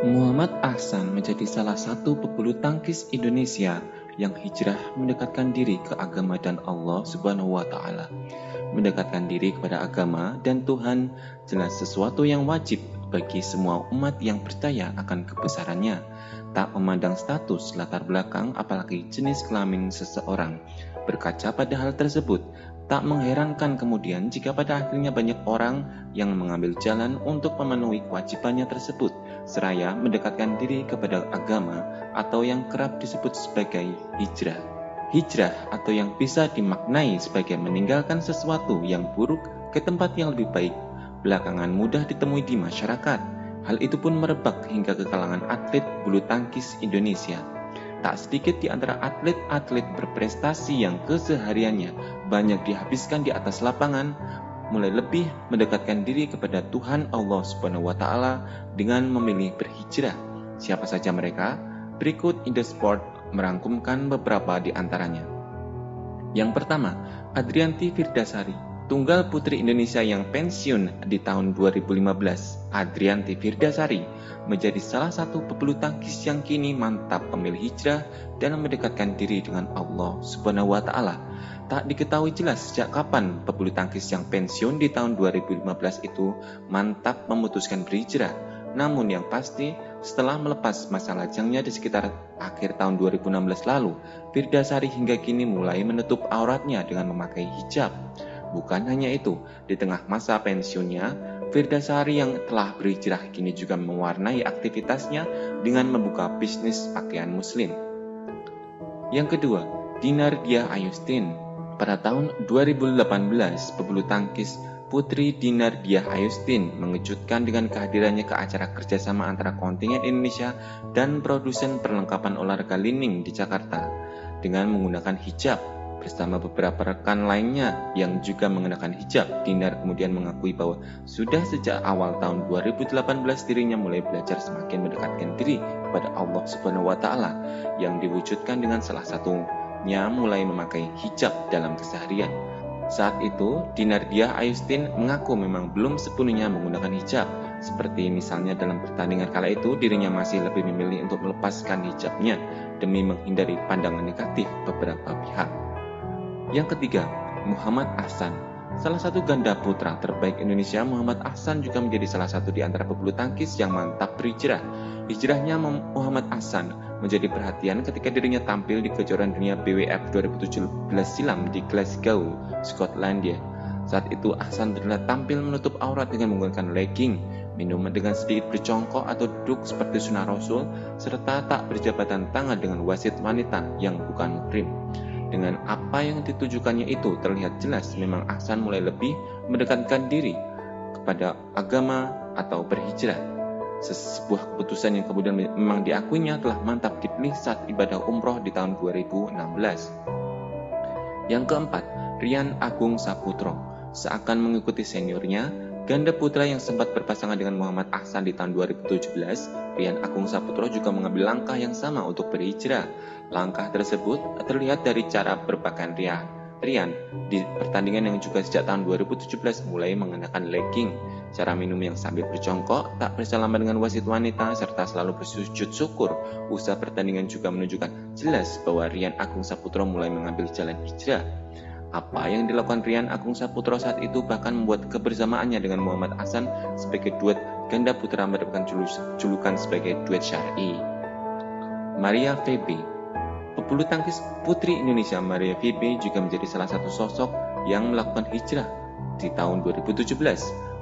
Muhammad Ahsan menjadi salah satu pebulu tangkis Indonesia yang hijrah mendekatkan diri ke agama dan Allah Subhanahu wa Ta'ala. Mendekatkan diri kepada agama dan Tuhan jelas sesuatu yang wajib bagi semua umat yang percaya akan kebesarannya, tak memandang status, latar belakang, apalagi jenis kelamin seseorang. Berkaca pada hal tersebut, tak mengherankan kemudian jika pada akhirnya banyak orang yang mengambil jalan untuk memenuhi kewajibannya tersebut, seraya mendekatkan diri kepada agama atau yang kerap disebut sebagai hijrah. Hijrah atau yang bisa dimaknai sebagai meninggalkan sesuatu yang buruk ke tempat yang lebih baik, belakangan mudah ditemui di masyarakat. Hal itu pun merebak hingga ke kalangan atlet bulu tangkis Indonesia. Tak sedikit di antara atlet-atlet berprestasi yang kesehariannya banyak dihabiskan di atas lapangan, mulai lebih mendekatkan diri kepada Tuhan Allah Subhanahu wa Ta'ala dengan memilih berhijrah. Siapa saja mereka? Berikut Indosport merangkumkan beberapa di antaranya. Yang pertama, Adrianti Firdasari, tunggal putri Indonesia yang pensiun di tahun 2015. Adrianti Firdasari menjadi salah satu pebulu tangkis yang kini mantap memilih hijrah dan mendekatkan diri dengan Allah Subhanahu wa Ta'ala. Tak diketahui jelas sejak kapan pebulu tangkis yang pensiun di tahun 2015 itu mantap memutuskan berhijrah. Namun yang pasti, setelah melepas masa lajangnya di sekitar akhir tahun 2016 lalu, Firdasari hingga kini mulai menutup auratnya dengan memakai hijab. Bukan hanya itu, di tengah masa pensiunnya, Firdasari yang telah berhijrah kini juga mewarnai aktivitasnya dengan membuka bisnis pakaian muslim. Yang kedua, Dinar Diah Ayustin. Pada tahun 2018, pebulu tangkis putri Dinar Diah Ayustin mengejutkan dengan kehadirannya ke acara kerjasama antara kontingen Indonesia dan produsen perlengkapan olahraga Li-Ning di Jakarta dengan menggunakan hijab. Bersama beberapa rekan lainnya yang juga mengenakan hijab, Dinar kemudian mengakui bahwa sudah sejak awal tahun 2018 dirinya mulai belajar semakin mendekatkan diri kepada Allah Subhanahu wa Ta'ala yang diwujudkan dengan salah satunya mulai memakai hijab dalam keseharian. Saat itu, Dinar Diah Ayustin mengaku memang belum sepenuhnya menggunakan hijab. Seperti misalnya dalam pertandingan kala itu, dirinya masih lebih memilih untuk melepaskan hijabnya demi menghindari pandangan negatif beberapa pihak. Yang ketiga, Muhammad Ahsan. Salah satu ganda putra terbaik Indonesia, Muhammad Ahsan juga menjadi salah satu di antara pebulu tangkis yang mantap berhijrah. Hijrahnya Muhammad Ahsan menjadi perhatian ketika dirinya tampil di kejuaraan dunia BWF 2017 silam di Glasgow, Skotlandia. Saat itu Ahsan terlihat tampil menutup aurat dengan menggunakan legging, minum dengan sedikit bercongkok atau duduk seperti sunnah Rasul, serta tak berjabatan tangan dengan wasit wanita yang bukan muhrim. Dengan apa yang ditujukannya itu terlihat jelas memang Ahsan mulai lebih mendekatkan diri kepada agama atau berhijrah. Sebuah keputusan yang kemudian memang diakuinya telah mantap dipilih saat ibadah umroh di tahun 2016. Yang keempat, Rian Agung Saputro. Seakan mengikuti seniornya, ganda putra yang sempat berpasangan dengan Muhammad Ahsan di tahun 2017, Rian Agung Saputro juga mengambil langkah yang sama untuk berhijrah. Langkah tersebut terlihat dari cara berpakaian Rian di pertandingan yang juga sejak tahun 2017 mulai mengenakan legging, cara minum yang sambil berjongkok, tak bersalaman dengan wasit wanita, serta selalu bersujud syukur. Usaha pertandingan juga menunjukkan jelas bahwa Rian Agung Saputro mulai mengambil jalan hijrah. Apa yang dilakukan Rian Agung Saputro saat itu bahkan membuat kebersamaannya dengan Muhammad Ahsan sebagai duet ganda putra mendapatkan julukan sebagai duet syar'i. Maria Febe. Pebulu tangkis putri Indonesia Maria Febe juga menjadi salah satu sosok yang melakukan hijrah di tahun 2017.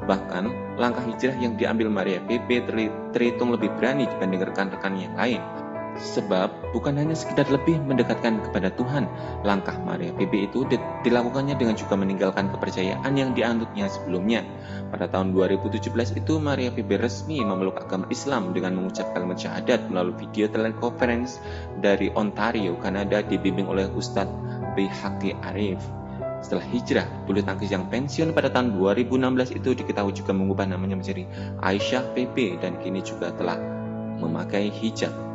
Bahkan langkah hijrah yang diambil Maria Febe terhitung lebih berani dibanding rekan-rekan yang lain. Sebab bukan hanya sekedar lebih mendekatkan kepada Tuhan, langkah Maria Febe itu dilakukannya dengan juga meninggalkan kepercayaan yang dianutnya sebelumnya. Pada tahun 2017 itu Maria Febe resmi memeluk agama Islam dengan mengucap kalimat syahadat melalui video telekonferensi dari Ontario, Kanada, dibimbing oleh Ustadz Bihaki Arif. Setelah hijrah, bulu tangkis yang pensiun pada tahun 2016 itu diketahui juga mengubah namanya menjadi Aisyah Febe dan kini juga telah memakai hijab.